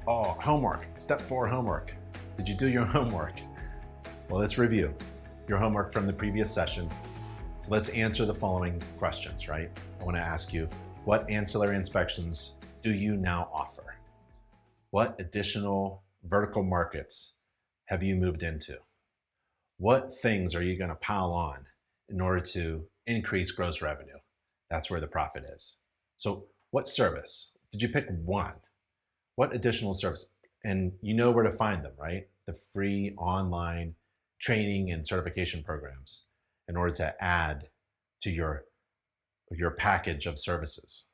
Oh, homework. Step 4, homework. Did you do your homework? Well, let's review your homework from the previous session. So let's answer the following questions, right? I want to ask you, what ancillary inspections do you now offer? What additional vertical markets have you moved into? What things are you going to pile on in order to increase gross revenue? That's where the profit is. So what service? Did you pick one? What additional service? And you know where to find them, right? The free online training and certification programs in order to add to your package of services.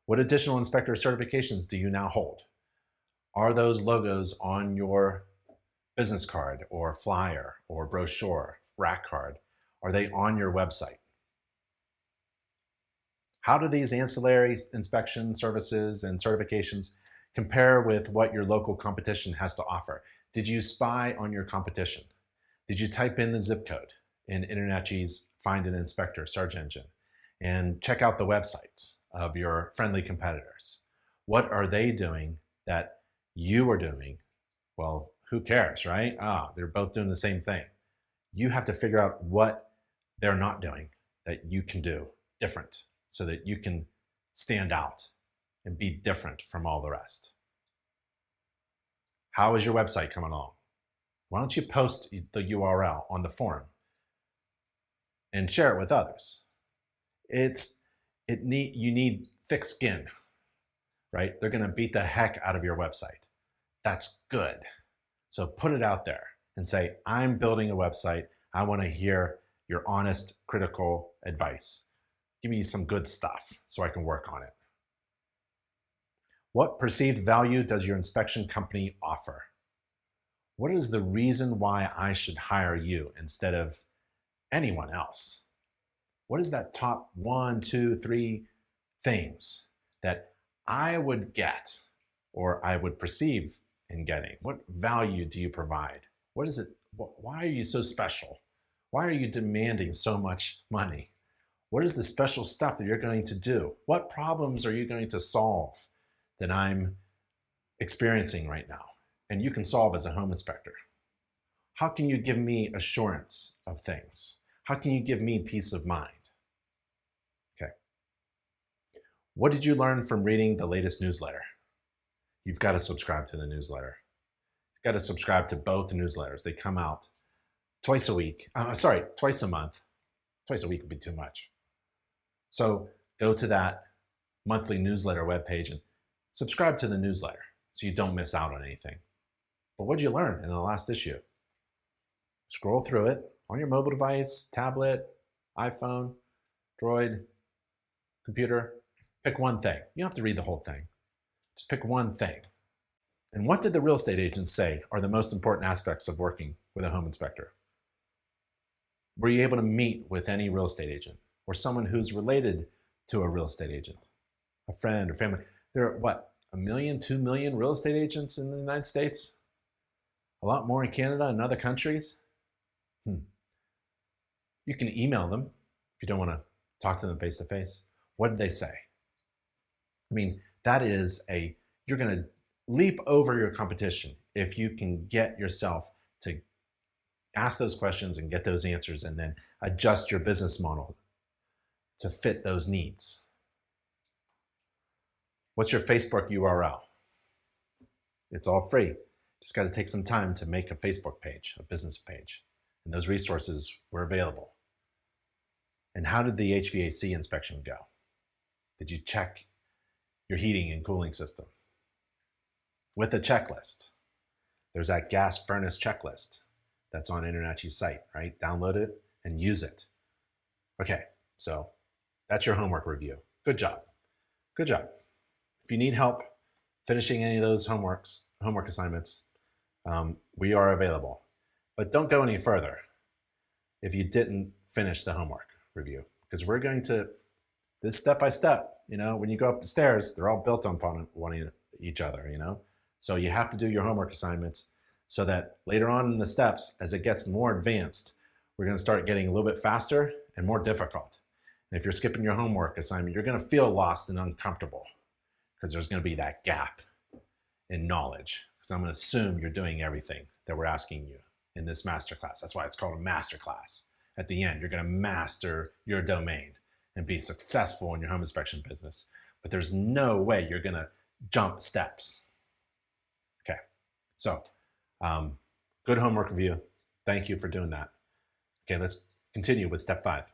What additional inspector certifications do you now hold? Are those logos on your business card or flyer or brochure, rack card? Are they on your website? How do these ancillary inspection services and certifications compare with what your local competition has to offer? Did you spy on your competition? Did you type in the zip code in InterNetG's Find an Inspector search engine and check out the websites of your friendly competitors? What are they doing that you are doing? Well, who cares, right? They're both doing the same thing. You have to figure out what they're not doing that you can do different so that you can stand out and be different from all the rest. How is your website coming along? Why don't you post the URL on the forum and share it with others? You need thick skin, right? They're gonna beat the heck out of your website. That's good. So put it out there and say, I'm building a website. I wanna hear your honest, critical advice. Give me some good stuff so I can work on it. What perceived value does your inspection company offer? What is the reason why I should hire you instead of anyone else? What is that top 1, 2, 3 things that I would get or I would perceive in getting? What value do you provide? What is it? Why are you so special? Why are you demanding so much money? What is the special stuff that you're going to do? What problems are you going to solve that I'm experiencing right now and you can solve as a home inspector? How can you give me assurance of things? How can you give me peace of mind? Okay. What did you learn from reading the latest newsletter? You've got to subscribe to the newsletter. You've got to subscribe to both newsletters. They come out twice a month. Twice a week would be too much. So go to that monthly newsletter webpage and subscribe to the newsletter so you don't miss out on anything. But what did you learn in the last issue? Scroll through it on your mobile device, tablet, iPhone, Droid, computer. Pick one thing. You don't have to read the whole thing. Just pick one thing. And what did the real estate agents say are the most important aspects of working with a home inspector? Were you able to meet with any real estate agent or someone who's related to a real estate agent, a friend or family? There are, 1 million, 2 million real estate agents in the United States? A lot more in Canada and other countries? You can email them if you don't want to talk to them face to face. What did they say? I mean, you're going to leap over your competition if you can get yourself to ask those questions and get those answers and then adjust your business model to fit those needs. What's your Facebook URL? It's all free. Just got to take some time to make a Facebook page, a business page. And those resources were available. And how did the HVAC inspection go? Did you check your heating and cooling system? With a checklist. There's that gas furnace checklist that's on InterNetG's site, right? Download it and use it. Okay, so that's your homework review. Good job. Good job. If you need help finishing any of those homework assignments, we are available. But don't go any further if you didn't finish the homework review, because we're going to, this step by step, when you go up the stairs, they're all built upon each other, So you have to do your homework assignments so that later on in the steps, as it gets more advanced, we're going to start getting a little bit faster and more difficult. And if you're skipping your homework assignment, you're going to feel lost and uncomfortable because there's going to be that gap. in knowledge, because I'm going to assume you're doing everything that we're asking you in this masterclass. That's why it's called a masterclass. At the end, you're going to master your domain and be successful in your home inspection business. But there's no way you're going to jump steps. Okay, so good homework review. Thank you for doing that. Okay, let's continue with step 5.